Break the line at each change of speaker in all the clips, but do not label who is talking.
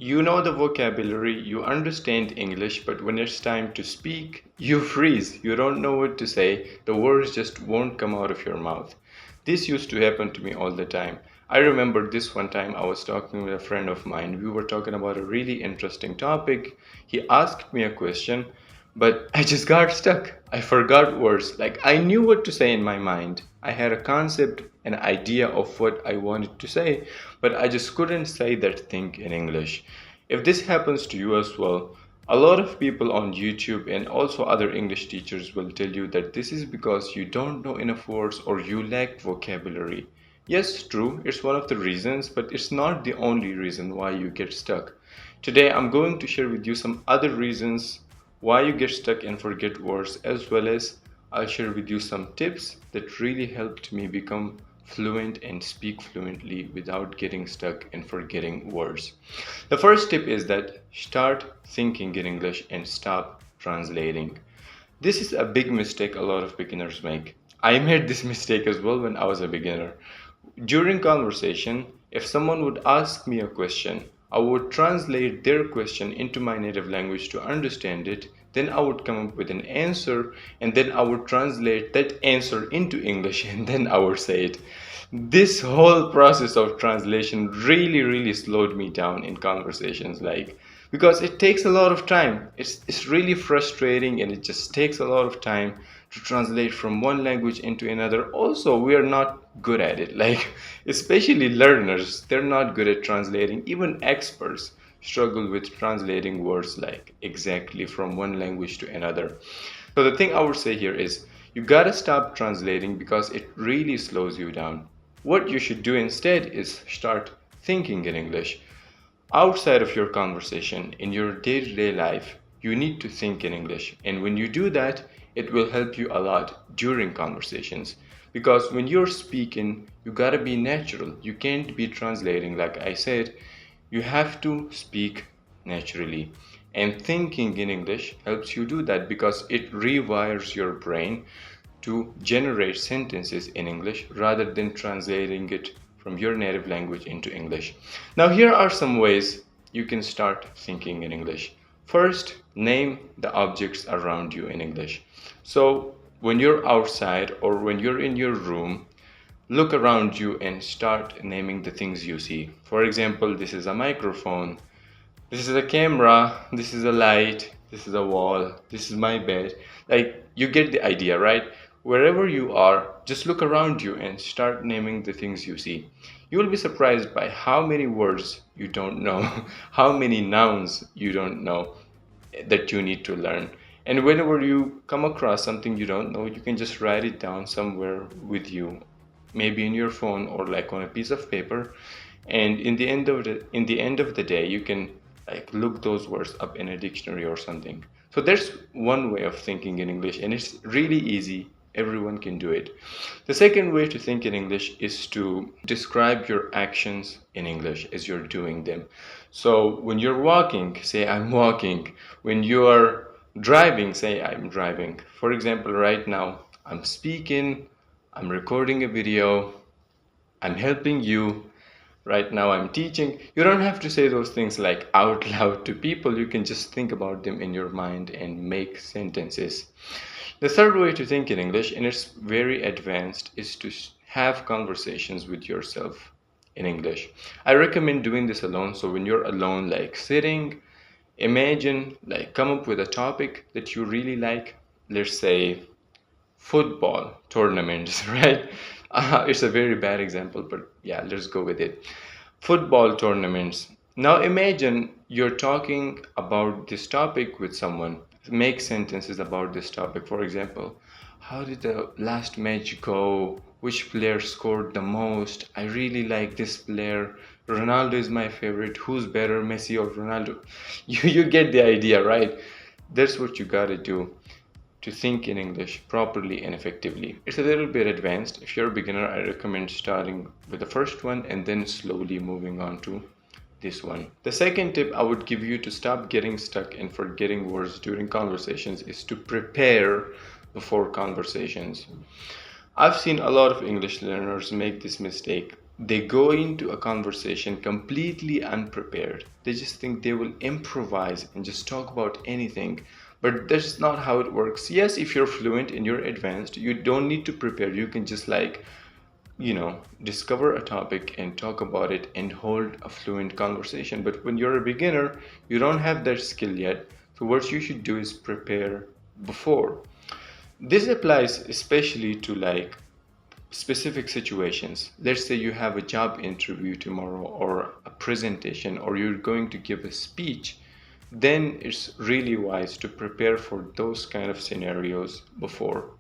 You know the vocabulary, you understand English, but when it's time to speak, you freeze. You don't know what to say. The words just won't come out of your mouth. This used to happen to me all the time. I remember this one time I was talking with a friend of mine. We were talking about a really interesting topic. He asked me a question, but I just got stuck. I forgot words. Like I knew what to say in my mind. I had a concept, an idea of what I wanted to say, but I just couldn't say that thing in English. If this happens to you as well, a lot of people on YouTube and also other English teachers will tell you that this is because you don't know enough words or you lack vocabulary. Yes, true, it's one of the reasons, but it's not the only reason why you get stuck. Today, I'm going to share with you some other reasons why you get stuck and forget words, as well as I'll share with you some tips that really helped me become fluent and speak fluently without getting stuck and forgetting words. The first tip is that start thinking in English and stop translating. This is a big mistake a lot of beginners make. I made this mistake as well when I was a beginner. During conversation, if someone would ask me a question, I would translate their question into my native language to understand it. Then I would come up with an answer, and then I would translate that answer into English, and then I would say it. This whole process of translation really slowed me down in conversations, like because it takes a lot of time. It's really frustrating, and it just takes a lot of time to translate from one language into another. Also, we are not good at it, like especially learners, they're not good at translating. Even experts struggle with translating words like exactly from one language to another. So the thing I would say here is you gotta stop translating because it really slows you down. What you should do instead is start thinking in English. Outside of your conversation, in your day to day life, you need to think in English. And when you do that, it will help you a lot during conversations. Because when you're speaking, you gotta be natural. You can't be translating, like I said. You have to speak naturally. And thinking in English helps you do that because it rewires your brain to generate sentences in English rather than translating it from your native language into English. Now, here are some ways you can start thinking in English. First, name the objects around you in English. So, when you're outside or when you're in your room, look around you and start naming the things you see. For example, this is a microphone, this is a camera, this is a light, this is a wall, this is my bed. Like, you get the idea, right? Wherever you are, just look around you and start naming the things you see. You will be surprised by how many words you don't know, how many nouns you don't know that you need to learn. And whenever you come across something you don't know, you can just write it down somewhere with you, maybe in your phone or like on a piece of paper. And in the end of the day, you can like look those words up in a dictionary or something. So there's one way of thinking in English, and it's really easy. Everyone can do it. The second way to think in English is to describe your actions in English as you're doing them. So when you're walking, say I'm walking. When you're driving, say I'm driving. For example, right now I'm speaking, I'm recording a video, I'm helping you. Right now I'm teaching. You don't have to say those things like out loud to people. You can just think about them in your mind and make sentences. The third way to think in English, and it's very advanced, is to have conversations with yourself in English. I recommend doing this alone. So when you're alone, like sitting, imagine, like come up with a topic that you really like. Let's say football tournaments, right? It's a very bad example, but yeah, let's go with it. Football tournaments. Now imagine you're talking about this topic with someone. Make sentences about this topic. For example, how did the last match go? Which player scored the most? I really like this player. Ronaldo is my favorite. Who's better, Messi or Ronaldo? You get the idea, right? That's what you gotta do to think in English properly and effectively. It's a little bit advanced. If you're a beginner, I recommend starting with the first one and then slowly moving on to this one. The second tip I would give you to stop getting stuck and forgetting words during conversations is to prepare before conversations. I've seen a lot of English learners make this mistake. they go into a conversation completely unprepared. They just think they will improvise and just talk about anything. But that's not how it works. Yes, if you're fluent and you're advanced, you don't need to prepare. You can just discover a topic and talk about it and hold a fluent conversation. But when you're a beginner, you don't have that skill yet. So what you should do is prepare before. This applies especially to specific situations. Let's say you have a job interview tomorrow or a presentation or you're going to give a speech. Then it's really wise to prepare for those kind of scenarios before.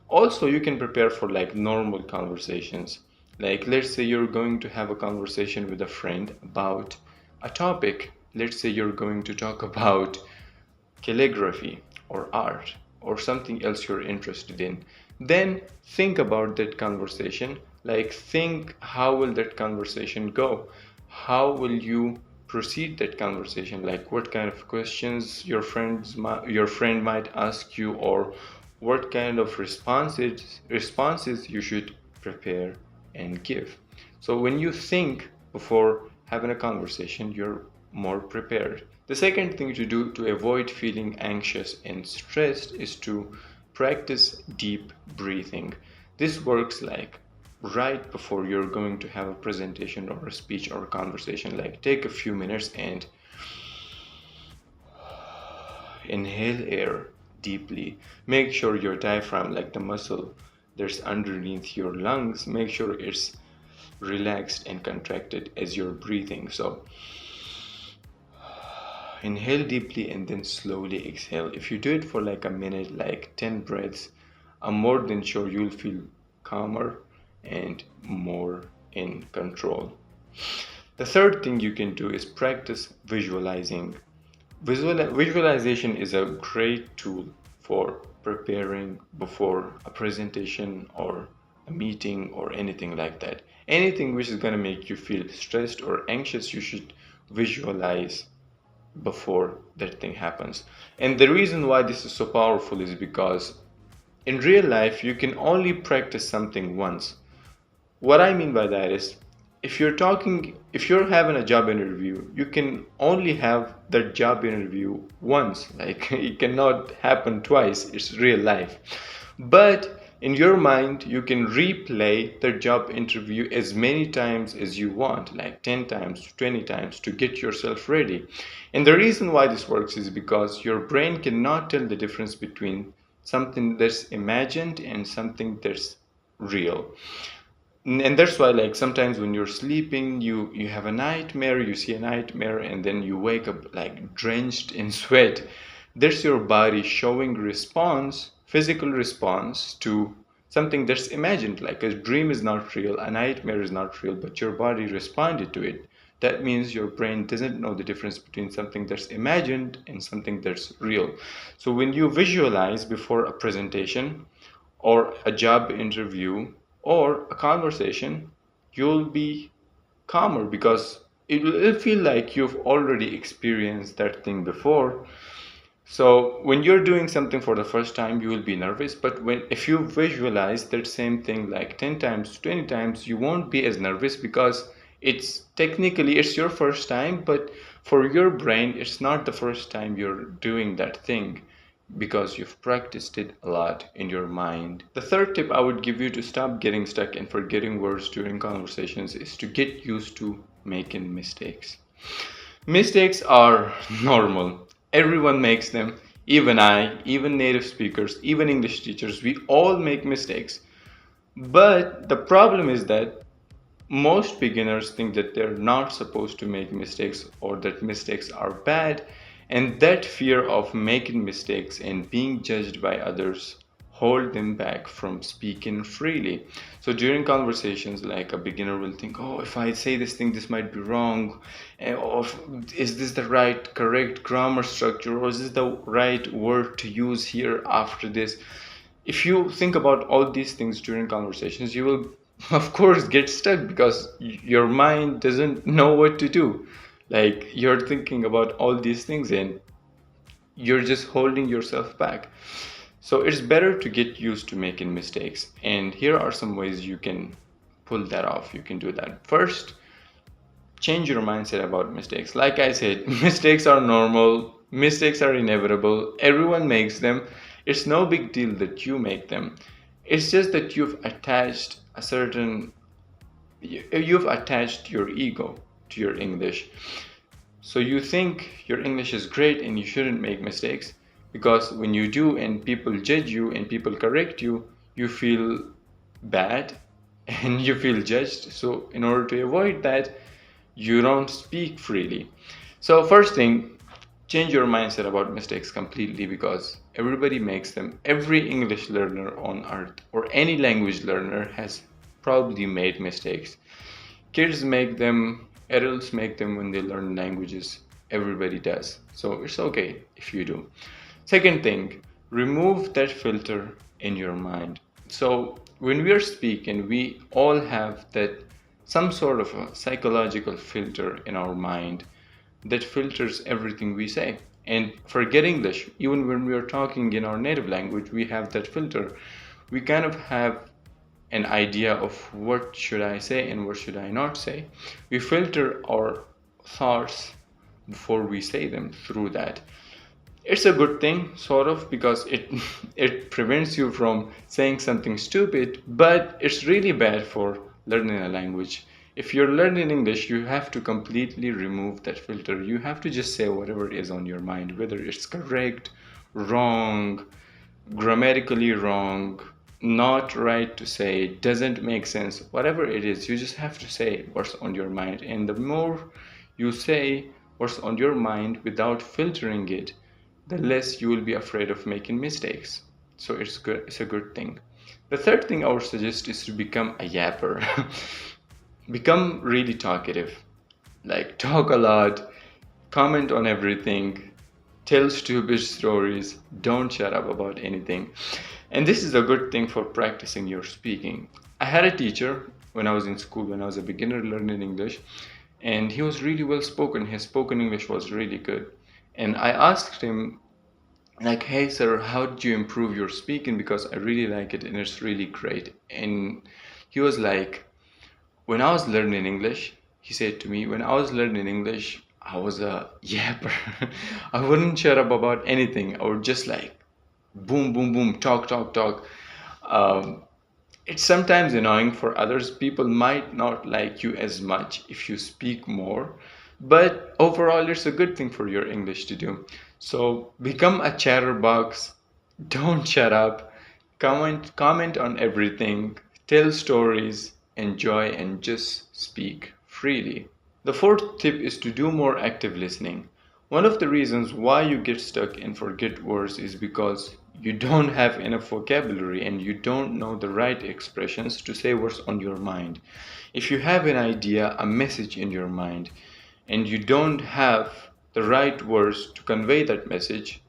Also, you can prepare for normal conversations. Like, let's say you're going to have a conversation with a friend about a topic. Let's say you're going to talk about calligraphy or art or something else you're interested in. Then think about that conversation. Think, how will that conversation go? How will you proceed that conversation? What kind of questions your friend might ask you, or what kind of responses you should prepare and give. So when you think before having a conversation, you're more prepared. The second thing to do to avoid feeling anxious and stressed is to practice deep breathing. This works right before you're going to have a presentation or a speech or a conversation. Take a few minutes and inhale air deeply. Make sure your diaphragm, the muscle that's underneath your lungs, make sure it's relaxed and contracted as you're breathing. So inhale deeply and then slowly exhale. If you do it for a minute, 10 breaths, I'm more than sure you'll feel calmer and more in control. The third thing you can do is practice visualizing. Visualization is a great tool for preparing before a presentation or a meeting or anything like that. Anything which is going to make you feel stressed or anxious, you should visualize before that thing happens. And the reason why this is so powerful is because in real life, you can only practice something once. What I mean by that is, if you're having a job interview, you can only have that job interview once. It cannot happen twice. It's real life. But in your mind, you can replay the job interview as many times as you want, 10 times, 20 times, to get yourself ready. And the reason why this works is because your brain cannot tell the difference between something that's imagined and something that's real. And that's why sometimes when you're sleeping, you have a nightmare, you see a nightmare, and then you wake up drenched in sweat. That's your body showing physical response to something that's imagined. A dream is not real, a nightmare is not real, but your body responded to it. That means your brain doesn't know the difference between something that's imagined and something that's real. So when you visualize before a presentation or a job interview or a conversation, you'll be calmer because it'll feel like you've already experienced that thing before. So when you're doing something for the first time, you will be nervous, but if you visualize that same thing 10 times, 20 times, you won't be as nervous because it's your first time, but for your brain, it's not the first time you're doing that thing, because you've practiced it a lot in your mind. The third tip I would give you to stop getting stuck and forgetting words during conversations is to get used to making mistakes. Mistakes are normal. Everyone makes them. Even even native speakers, even English teachers, we all make mistakes. But the problem is that most beginners think that they're not supposed to make mistakes or that mistakes are bad, and that fear of making mistakes and being judged by others hold them back from speaking freely. So during conversations, a beginner will think, oh, if I say this thing, this might be wrong, or is this the correct grammar structure, or is this the right word to use here after this? If you think about all these things during conversations, you will of course get stuck because your mind doesn't know what to do. You're thinking about all these things and you're just holding yourself back. So it's better to get used to making mistakes. And here are some ways you can pull that off. You can do that. First, change your mindset about mistakes. Like I said, mistakes are normal, mistakes are inevitable, everyone makes them. It's no big deal that you make them. It's just that you've attached your ego to your English. So you think your English is great and you shouldn't make mistakes, because when you do and people judge you and people correct you, you feel bad and you feel judged. So in order to avoid that, you don't speak freely. So first thing, change your mindset about mistakes completely, because everybody makes them. Every English learner on earth or any language learner has probably made mistakes. Kids make them, adults make them when they learn languages. Everybody does. So it's okay if you do. Second thing, remove that filter in your mind. So when we are speaking, we all have that some sort of a psychological filter in our mind that filters everything we say. And forget English, even when we are talking in our native language, we have that filter. We kind of have an idea of what should I say and what should I not say. We filter our thoughts before we say them through that. It's a good thing, sort of, because it it prevents you from saying something stupid, but it's really bad for learning a language. If you're learning English, you have to completely remove that filter. You have to just say whatever is on your mind, whether it's correct, wrong, grammatically wrong, not right to say, doesn't make sense, whatever it is, you just have to say what's on your mind. And the more you say what's on your mind without filtering it, the less you will be afraid of making mistakes. So it's good, it's a good thing. The third thing I would suggest is to become a yapper. Become really talkative. Like, talk a lot, comment on everything, tell stupid stories, don't shut up about anything. And this is a good thing for practicing your speaking. I had a teacher when I was in school, when I was a beginner learning English, and he was really well spoken. His spoken English was really good. And I asked him, like, hey sir, how did you improve your speaking? Because I really like it and it's really great. And he was like, when I was learning English, he said to me, when I was learning English, I was a yapper. I wouldn't shut up about anything. I would just like boom, boom, boom, talk, talk, talk. Um, it's sometimes annoying for others. People might not like you as much if you speak more, but overall, it's a good thing for your English to do. So become a chatterbox. Don't shut up. Comment on everything. Tell stories. Enjoy and just speak freely. The fourth tip is to do more active listening. One of the reasons why you get stuck and forget words is because you don't have enough vocabulary and you don't know the right expressions to say what's on your mind. If you have an idea, a message in your mind, and you don't have the right words to convey that message,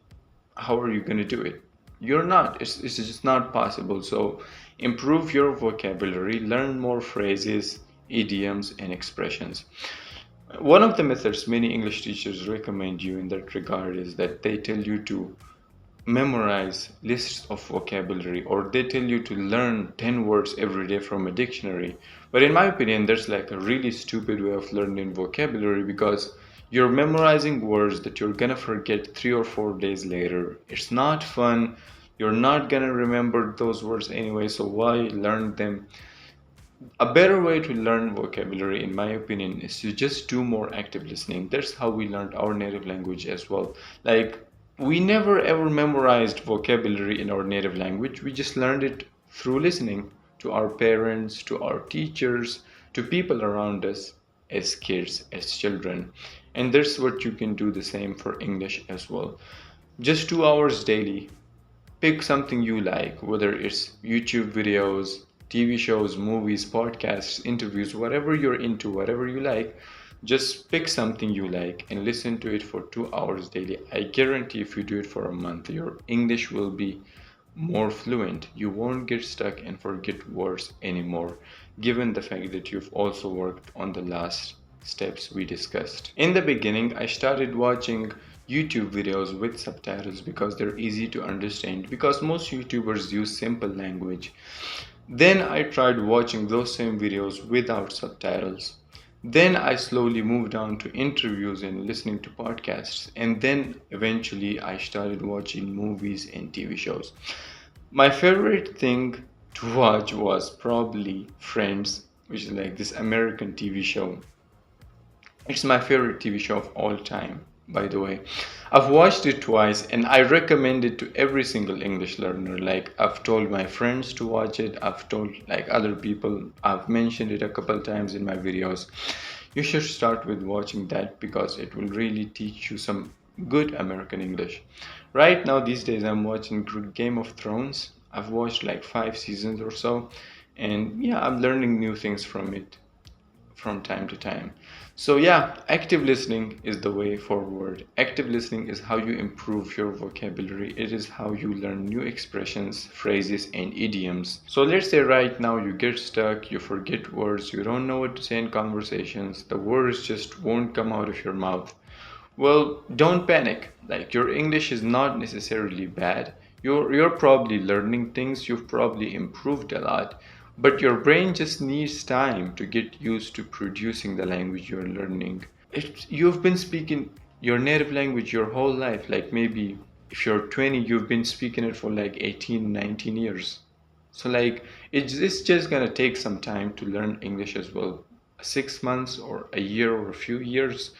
how are you going to do it? You're not. It's just not possible. So improve your vocabulary, learn more phrases, idioms, and expressions. One of the methods many English teachers recommend you in that regard is that they tell you to memorize lists of vocabulary, or they tell you to learn 10 words every day from a dictionary. But in my opinion, there's like a really stupid way of learning vocabulary, because you're memorizing words that you're gonna forget 3 or 4 days later. It's not fun. You're not gonna remember those words anyway, so why learn them? A better way to learn vocabulary, in my opinion, is to just do more active listening. That's how we learned our native language as well. Like, we never ever memorized vocabulary in our native language. We just learned it through listening to our parents, to our teachers, to people around us as kids, as children. And that's what you can do the same for English as well. Just 2 hours daily. Pick something you like, whether it's YouTube videos, TV shows, movies, podcasts, interviews, whatever you're into, whatever you like. Just pick something you like and listen to it for 2 hours daily. I guarantee if you do it for a month, your English will be more fluent. You won't get stuck and forget words anymore, given the fact that you've also worked on the last steps we discussed. In the beginning, I started watching YouTube videos with subtitles because they're easy to understand, because most YouTubers use simple language. Then I tried watching those same videos without subtitles. Then I slowly moved on to interviews and listening to podcasts. And then eventually I started watching movies and TV shows. My favorite thing to watch was probably Friends, which is like this American TV show. It's my favorite TV show of all time, by the way. I've watched it twice and I recommend it to every single English learner. Like, I've told my friends to watch it, I've told like other people, I've mentioned it a couple times in my videos. You should start with watching that because it will really teach you some good American English. Right now, these days, I'm watching Game of Thrones. I've watched like 5 seasons or so, and yeah, I'm learning new things from it from time to time. So, yeah, active listening is the way forward. Active listening is how you improve your vocabulary, it is how you learn new expressions, phrases, and idioms. So, let's say right now you get stuck, you forget words, you don't know what to say in conversations, the words just won't come out of your mouth. Well, don't panic. Like, your English is not necessarily bad. You're probably learning things, you've probably improved a lot, but your brain just needs time to get used to producing the language you're learning. You've been speaking your native language your whole life, like maybe if you're 20, you've been speaking it for like 18, 19 years. So like it's just gonna take some time to learn English as well. 6 months or a year or a few years.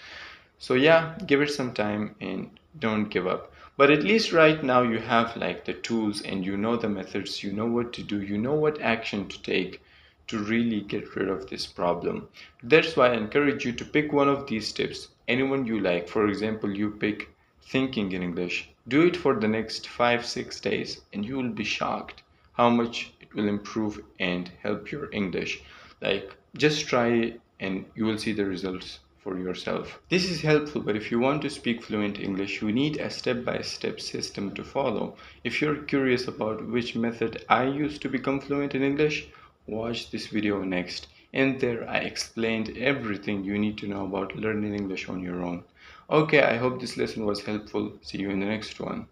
So yeah, give it some time and don't give up. But at least right now you have like the tools and you know the methods, you know what to do, you know what action to take to really get rid of this problem. That's why I encourage you to pick one of these tips, anyone you like. For example, you pick thinking in English. Do it for the next 5, 6 days and you will be shocked how much it will improve and help your English. Like, just try it and you will see the results for yourself. This is helpful, but if you want to speak fluent English, you need a step-by-step system to follow. If you're curious about which method I use to become fluent in English, watch this video next. And there I explained everything you need to know about learning English on your own. Okay, I hope this lesson was helpful. See you in the next one.